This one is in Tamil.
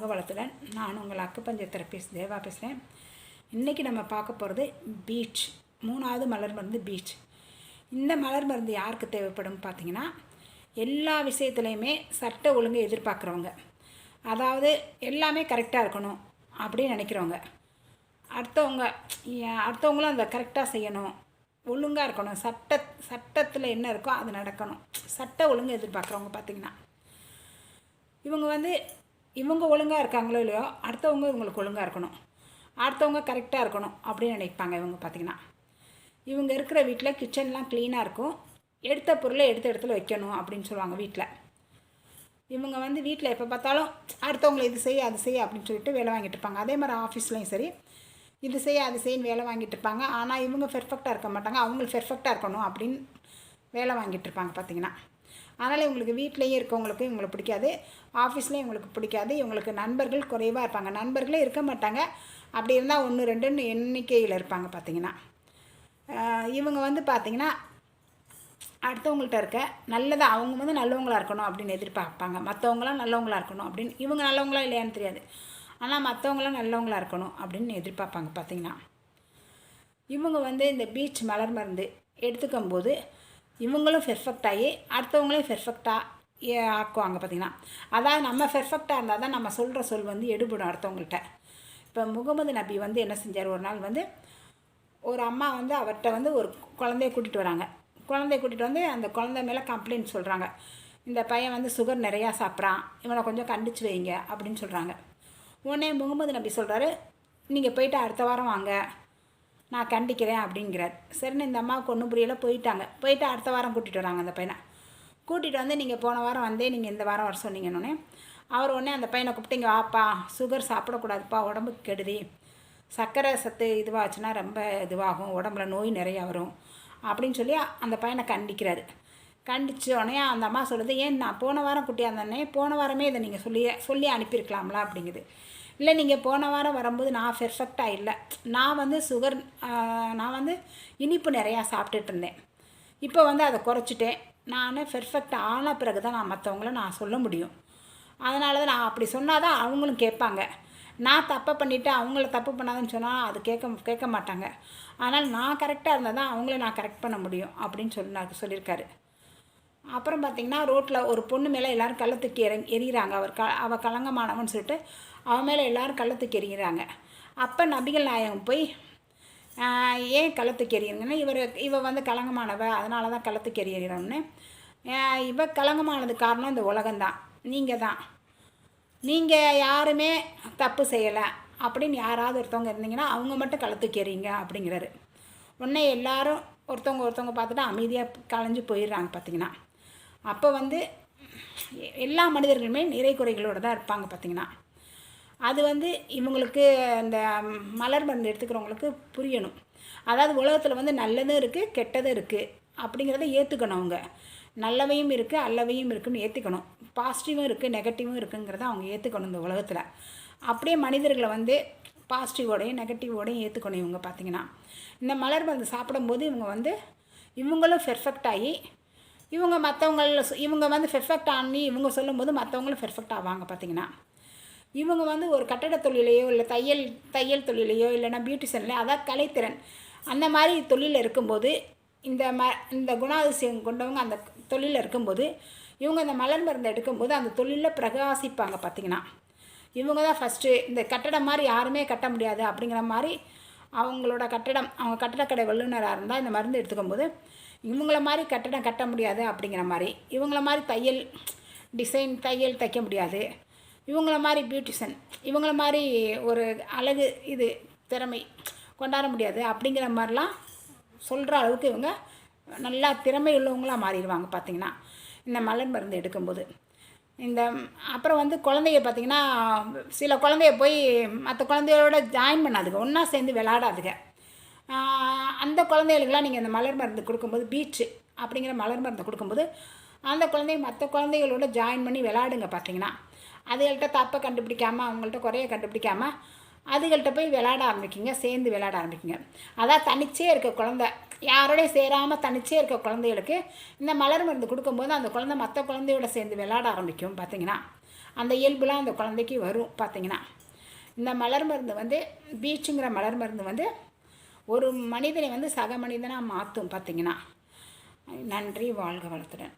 வாழ்க வளத்துடன். நான் உங்கள் அக்குப்பஞ்சர் தெரபிஸ்ட் தேவா பேசுகிறேன். இன்றைக்கி நம்ம பார்க்க போகிறது பீச். 3வது மலர் மருந்து பீச். இந்த மலர் மருந்து யாருக்கு தேவைப்படும் பார்த்திங்கன்னா, எல்லா விஷயத்துலையுமே சட்ட ஒழுங்கு எதிர்பார்க்குறவங்க, அதாவது எல்லாமே கரெக்டாக இருக்கணும் அப்படின்னு நினைக்கிறவங்க, அடுத்தவங்களும் அந்த கரெக்டாக செய்யணும், ஒழுங்காக இருக்கணும், சட்டத்தில் என்ன இருக்கோ அது நடக்கணும், சட்ட ஒழுங்கு எதிர்பார்க்குறவங்க பார்த்திங்கன்னா, இவங்க ஒழுங்காக இருக்காங்களோ இல்லையோ அடுத்தவங்க இவங்களுக்கு ஒழுங்காக இருக்கணும், அடுத்தவங்க கரெக்டாக இருக்கணும் அப்படின்னு நினைப்பாங்க. இவங்க பார்த்திங்கன்னா, இவங்க இருக்கிற வீட்டில் கிச்சன்லாம் க்ளீனாக இருக்கும், எடுத்த பொருளை எடுத்த இடத்துல வைக்கணும் அப்படின்னு சொல்லுவாங்க. இவங்க வீட்டில் எப்போ பார்த்தாலும் அடுத்தவங்களை இது செய்ய அது செய்ய அப்படின்னு சொல்லிட்டு வேலை வாங்கிட்டு இருப்பாங்க. அதே மாதிரி ஆஃபீஸ்லேயும் சரி, இது செய்ய அது செய்யன்னு வேலை வாங்கிட்டு இருப்பாங்க. ஆனால் இவங்க பெர்ஃபெக்டாக இருக்க மாட்டாங்க, அவங்களுக்கு பெர்ஃபெக்டாக இருக்கணும் அப்படின்னு வேலை வாங்கிட்டு இருப்பாங்க பார்த்திங்கன்னா. அதனால் இவங்களுக்கு வீட்லேயும் இருக்கவங்களுக்கு இவங்களுக்கு பிடிக்காது, ஆஃபீஸ்லேயும் இவங்களுக்கு பிடிக்காது. இவங்களுக்கு நண்பர்கள் குறைவாக இருப்பாங்க, நண்பர்களே இருக்க மாட்டாங்க. அப்படி இருந்தால் 1-2 எண்ணிக்கையில் இருப்பாங்க பார்த்திங்கன்னா. இவங்க பார்த்திங்கன்னா அடுத்தவங்கள்ட்ட இருக்க நல்லதாக அவங்க நல்லவங்களாக இருக்கணும் அப்படின்னு எதிர்பார்ப்பாங்க. மற்றவங்களாம் நல்லவங்களாக இருக்கணும் அப்படின்னு, இவங்க நல்லவங்களா இல்லையான்னு தெரியாது, ஆனால் மற்றவங்களாம் நல்லவங்களாக இருக்கணும் அப்படின்னு எதிர்பார்ப்பாங்க பார்த்திங்கன்னா. இவங்க இந்த பீச் மலர் மருந்து எடுத்துக்கும் போது இவங்களும் பெர்ஃபெக்டாகி அடுத்தவங்களையும் பெர்ஃபெக்டாக ஆக்குவாங்க பார்த்திங்கன்னா. அதாவது நம்ம பெர்ஃபெக்டாக இருந்தால் தான் நம்ம சொல்கிற சொல் எடுபடும் அடுத்தவங்கள்ட்ட. இப்போ முகமது நபி என்ன செஞ்சார், ஒரு நாள் ஒரு அம்மா அவர்கிட்ட ஒரு குழந்தைய கூட்டிகிட்டு வராங்க. குழந்தைய கூட்டிகிட்டு அந்த குழந்தை மேலே கம்ப்ளைண்ட் சொல்கிறாங்க. இந்த பையன் சுகர் நிறையா சாப்பிட்றான், இவனை கொஞ்சம் கண்டிச்சு வைங்க அப்படின்னு சொல்கிறாங்க. உடனே முகமது நபி சொல்கிறாரு, நீங்கள் போயிட்டு அடுத்த வாரம் வாங்க, நான் கண்டிக்கிறேன் அப்படிங்கிறார். சரின்னு இந்த அம்மாவுக்கு ஒன்றும் புரியலை. போயிட்டு அடுத்த வாரம் கூட்டிகிட்டு வராங்க. அந்த பையனை கூட்டிகிட்டு நீங்கள் போன வாரம் நீங்கள் இந்த வாரம் வர சொன்னீங்கன்னொன்னே அவர் உடனே அந்த பையனை கூப்பிட்டு, இங்கே வாப்பா, சுகர் சாப்பிடக்கூடாதுப்பா, உடம்புக்கு கெடுதி, சர்க்கரை சத்து இதுவாச்சுன்னா ரொம்ப இதுவாகும், உடம்புல நோய் நிறையா வரும் அப்படின்னு சொல்லி அந்த பையனை கண்டிக்கிறாரு. கண்டித்த உடனே அந்த அம்மா சொல்லுது, ஏன் நான் போன வாரம் குட்டியாக இருந்தேனே, போன வாரமே இதை நீங்கள் சொல்லி அனுப்பியிருக்கலாம்ல அப்படிங்குது. இல்லை, நீங்கள் போன வாரம் வரும்போது நான் பெர்ஃபெக்டாக இல்லை, நான் சுகர் நான் இனிப்பு நிறையா சாப்பிட்டுட்டு இருந்தேன், இப்போ அதை குறைச்சிட்டேன், நான் பெர்ஃபெக்ட் ஆன பிறகு தான் நான் மற்றவங்கள நான் சொல்ல முடியும். அதனால தான் நான் அப்படி சொன்னால் தான் அவங்களும் கேட்பாங்க. நான் தப்பை பண்ணிவிட்டு அவங்கள தப்பு பண்ணாதுன்னு சொன்னால் அது கேட்க மாட்டாங்க. அதனால் நான் கரெக்டாக இருந்தால் தான் அவங்கள நான் கரெக்ட் பண்ண முடியும் அப்படின்னு சொல்லியிருக்காரு. அப்புறம் பார்த்திங்கன்னா, ரோட்டில் ஒரு பொண்ணு மேலே எல்லோரும் கள்ளத்துக்கு எறிகிறாங்க. அவள் களங்கமானவன்னு சொல்லிட்டு அவன் மேலே எல்லோரும் கள்ளத்துக்கு எறிகிறாங்க. அப்போ நபிகள் நாயகம் போய், ஏன் கள்ளத்துக்கு எறிகிறீங்கன்னா, இவ களங்கமானவ, அதனால தான் கள்ளத்துக்கு எறிகிறோன்னு. இவ களங்கமானது காரணம் இந்த உலகம்தான், நீங்கள் யாருமே தப்பு செய்யலை அப்படின்னு யாராவது ஒருத்தவங்க இருந்தீங்கன்னா அவங்க மட்டும் கள்ளத்துக்கு எறிங்க அப்படிங்கிறாரு. உடனே எல்லோரும் ஒருத்தவங்க பார்த்துட்டு அமைதியாக கலைஞ்சு போயிடுறாங்க பார்த்திங்கன்னா. அப்போ எல்லா மனிதர்களுமே நிறை குறைகளோடு தான் இருப்பாங்க பார்த்திங்கன்னா. அது இவங்களுக்கு இந்த மலர் மருந்து எடுத்துக்கிறவங்களுக்கு புரியணும். அதாவது உலகத்தில் நல்லதும் இருக்குது கெட்டதும் இருக்குது அப்படிங்கிறத ஏற்றுக்கணும். அவங்க நல்லவையும் இருக்குது அல்லவையும் இருக்குதுன்னு ஏற்றுக்கணும். பாசிட்டிவும் இருக்குது நெகட்டிவும் இருக்குங்கிறத அவங்க ஏற்றுக்கணும் இந்த உலகத்தில். அப்படியே மனிதர்களை பாசிட்டிவோடையும் நெகட்டிவோடையும் ஏற்றுக்கணும். இவங்க பார்த்திங்கன்னா இந்த மலர் மருந்து சாப்பிடும்போது இவங்களும் பெர்ஃபெக்ட் ஆகி இவங்க பெர்ஃபெக்ட் ஆனி இவங்க சொல்லும்போது மற்றவங்களும் பெர்ஃபெக்ட் ஆவாங்க பார்த்திங்கன்னா. இவங்க ஒரு கட்டட தொழிலையோ இல்லை தையல் தொழிலையோ இல்லைன்னா பியூட்டிஷன்லையோ, அதாவது கலைத்திறன் அந்த மாதிரி தொழிலில் இருக்கும்போது இந்த குணாதிசயம் கொண்டவங்க அந்த தொழிலில் இருக்கும்போது இவங்க இந்த மலர் மருந்து எடுக்கும்போது அந்த தொழிலில் பிரகாசிப்பாங்க பார்த்திங்கன்னா. இவங்க தான் ஃபஸ்ட்டு இந்த கட்டடம் மாதிரி யாருமே கட்ட முடியாது அப்படிங்கிற மாதிரி அவங்க கட்டடக்கடை வல்லுநராக இருந்தால் இந்த மருந்து எடுத்துக்கும்போது இவங்கள மாதிரி கட்டடம் கட்ட முடியாது அப்படிங்கிற மாதிரி, இவங்கள மாதிரி தையல் தைக்க முடியாது, இவங்கள மாதிரி பியூட்டிஷன் இவங்கள மாதிரி ஒரு அழகு திறமை கொண்டாட முடியாது அப்படிங்கிற மாதிரிலாம் சொல்கிற அளவுக்கு இவங்க நல்லா திறமை உள்ளவங்களாக மாறிடுவாங்க பார்த்திங்கன்னா இந்த மலர் மருந்து எடுக்கும்போது. அப்புறம் குழந்தைய பார்த்திங்கன்னா, சில குழந்தைய போய் மற்ற குழந்தையோட ஜாயின் பண்ணாதுங்க, ஒன்றா சேர்ந்து விளையாடாதுங்க. அந்த குழந்தைகளுக்கெல்லாம் நீங்கள் இந்த மலர் மருந்து கொடுக்கும்போது, பீச் அப்படிங்கிற மலர் மருந்து கொடுக்கும்போது அந்த குழந்தைய மற்ற குழந்தைகளோட ஜாயின் பண்ணி விளையாடுங்க பார்த்திங்கன்னா. அதுகள்கிட்ட தப்பை கண்டுபிடிக்காமல் அவங்கள்ட்ட குறைய கண்டுபிடிக்காமல் அதுகள்கிட்ட போய் விளையாட ஆரம்பிக்குங்க, சேர்ந்து விளையாட ஆரம்பிக்குங்க. அதான் தனிச்சே இருக்க குழந்தை, யாரோடையும் சேராமல் தனிச்சே இருக்க குழந்தைகளுக்கு இந்த மலர் மருந்து கொடுக்கும்போது அந்த குழந்தை மற்ற குழந்தையோட சேர்ந்து விளையாட ஆரம்பிக்கும் பார்த்திங்கன்னா. அந்த இயல்புலாம் அந்த குழந்தைக்கு வரும் பார்த்திங்கன்னா. இந்த மலர் மருந்து வந்து பீச்சுங்கிற மலர் மருந்து வந்து ஒரு மனிதனை வந்து சக மனிதனாக மாற்றும் பார்த்திங்கன்னா. நன்றி, வாழ்க வளத்துடன்.